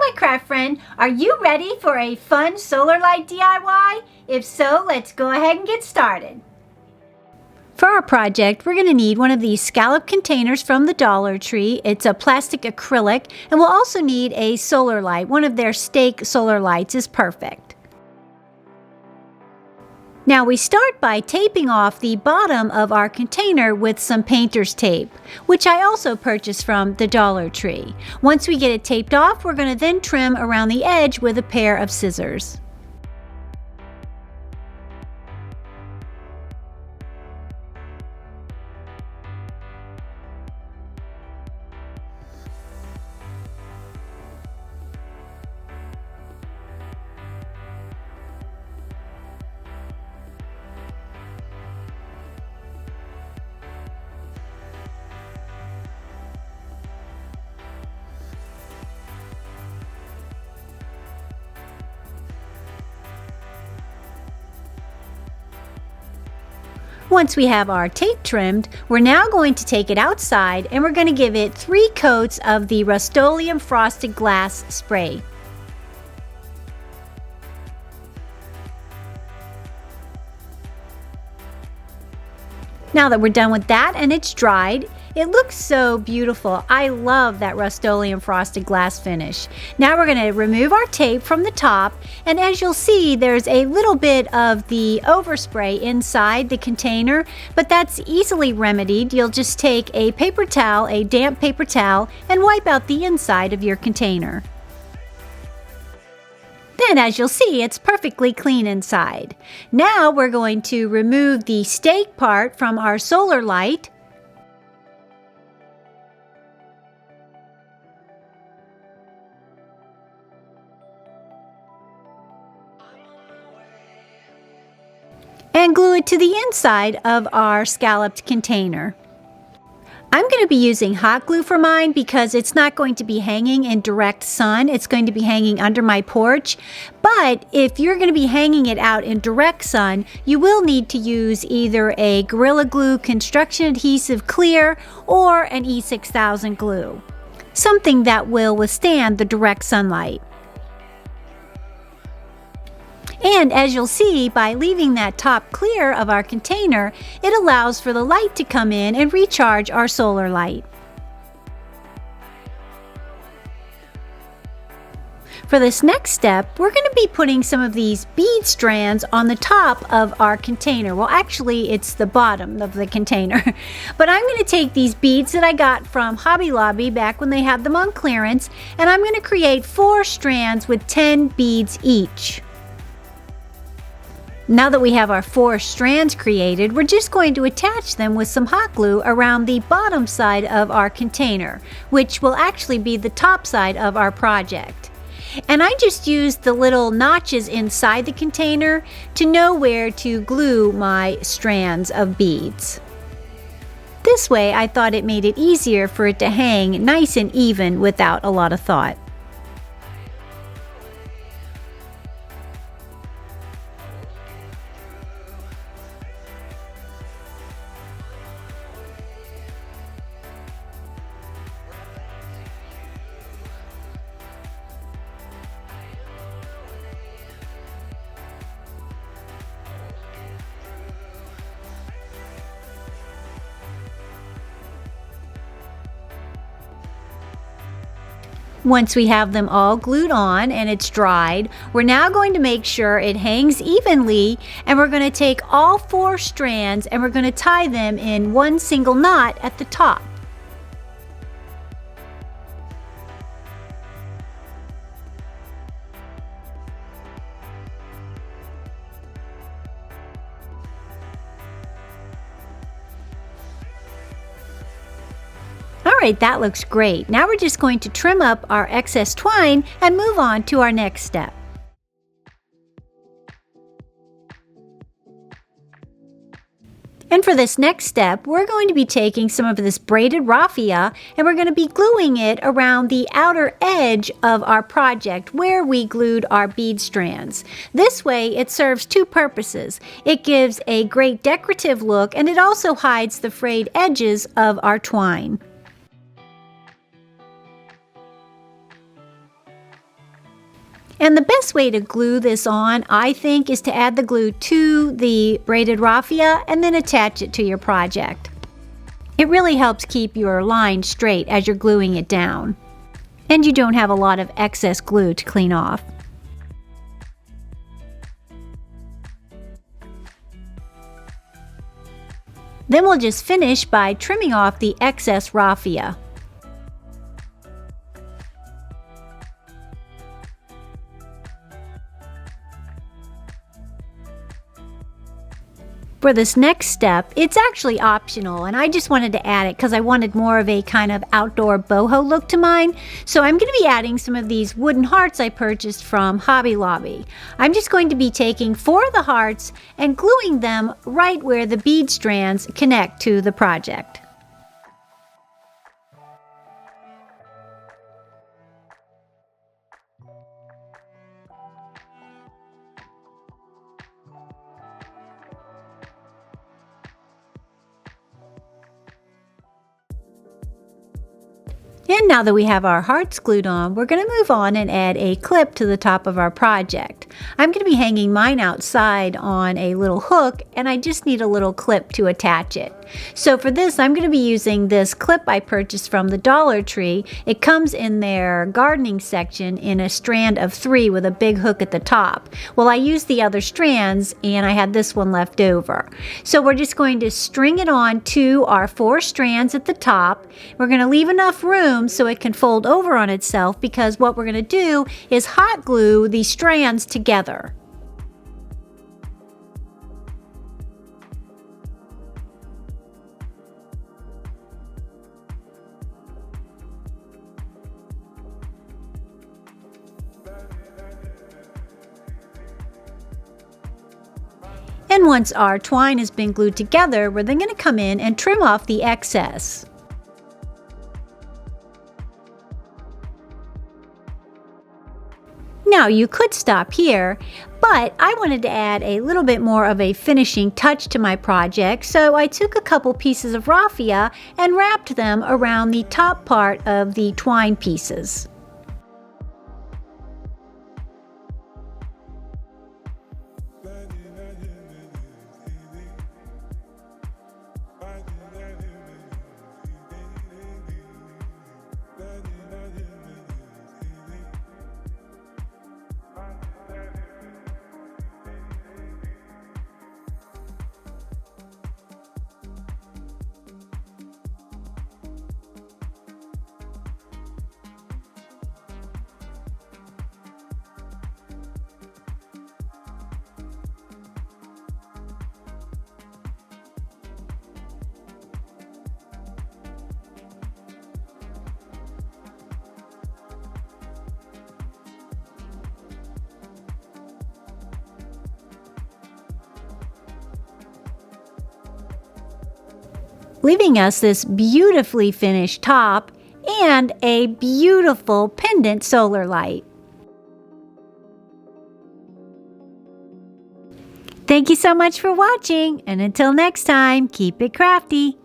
my craft friend, are you ready for a fun solar light DIY? If so, let's go ahead and get started. For our project, we're going to need one of these scallop containers from the Dollar Tree. It's a plastic acrylic, and we'll also need a solar light. One of their stake solar lights is perfect. Now we start by taping off the bottom of our container with some painter's tape, which I also purchased from the Dollar Tree. Once we get it taped off, we're going to then trim around the edge with a pair of scissors. Once we have our tape trimmed, we're now going to take it outside and we're going to give it 3 coats of the Rust-Oleum Frosted Glass spray. Now that we're done with that and it's dried, it looks so beautiful. I love that Rust-Oleum Frosted Glass finish. Now we're going to remove our tape from the top, and as you'll see, there's a little bit of the overspray inside the container, but that's easily remedied. You'll just take a paper towel, a damp paper towel, and wipe out the inside of your container. Then, as you'll see, it's perfectly clean inside. Now we're going to remove the stake part from our solar light. And glue it to the inside of our scalloped container. I'm going to be using hot glue for mine because it's not going to be hanging in direct sun. It's going to be hanging under my porch. But if you're going to be hanging it out in direct sun, you will need to use either a Gorilla Glue Construction Adhesive Clear or an E6000 glue. Something that will withstand the direct sunlight. And as you'll see, by leaving that top clear of our container, it allows for the light to come in and recharge our solar light. For this next step, we're going to be putting some of these bead strands on the top of our container. Well, actually, it's the bottom of the container. But I'm going to take these beads that I got from Hobby Lobby back when they had them on clearance, and I'm going to create 4 strands with 10 beads each. Now that we have our 4 strands created, we're just going to attach them with some hot glue around the bottom side of our container, which will actually be the top side of our project. And I just used the little notches inside the container to know where to glue my strands of beads. This way, I thought it made it easier for it to hang nice and even without a lot of thought. Once we have them all glued on and it's dried, we're now going to make sure it hangs evenly, and we're going to take all 4 strands and we're going to tie them in one single knot at the top. Alright, that looks great. Now we're just going to trim up our excess twine and move on to our next step. And for this next step, we're going to be taking some of this braided raffia and we're going to be gluing it around the outer edge of our project where we glued our bead strands. This way, it serves 2 purposes. It gives a great decorative look, and it also hides the frayed edges of our twine. And the best way to glue this on, I think, is to add the glue to the braided raffia and then attach it to your project. It really helps keep your line straight as you're gluing it down. And you don't have a lot of excess glue to clean off. Then we'll just finish by trimming off the excess raffia. For this next step, it's actually optional, and I just wanted to add it because I wanted more of a kind of outdoor boho look to mine. So I'm going to be adding some of these wooden hearts I purchased from Hobby Lobby. I'm just going to be taking 4 of the hearts and gluing them right where the bead strands connect to the project. And now that we have our hearts glued on, we're going to move on and add a clip to the top of our project. I'm going to be hanging mine outside on a little hook, and I just need a little clip to attach it. So for this, I'm going to be using this clip I purchased from the Dollar Tree. It comes in their gardening section in a strand of 3 with a big hook at the top. Well, I used the other strands, and I had this one left over. So we're just going to string it on to our 4 strands at the top. We're going to leave enough room so it can fold over on itself, because what we're going to do is hot glue these strands together. And once our twine has been glued together, we're then going to come in and trim off the excess. Now you could stop here, but I wanted to add a little bit more of a finishing touch to my project, so I took a couple pieces of raffia and wrapped them around the top part of the twine pieces. Leaving us this beautifully finished top and a beautiful pendant solar light. Thank you so much for watching, and until next time, keep it crafty.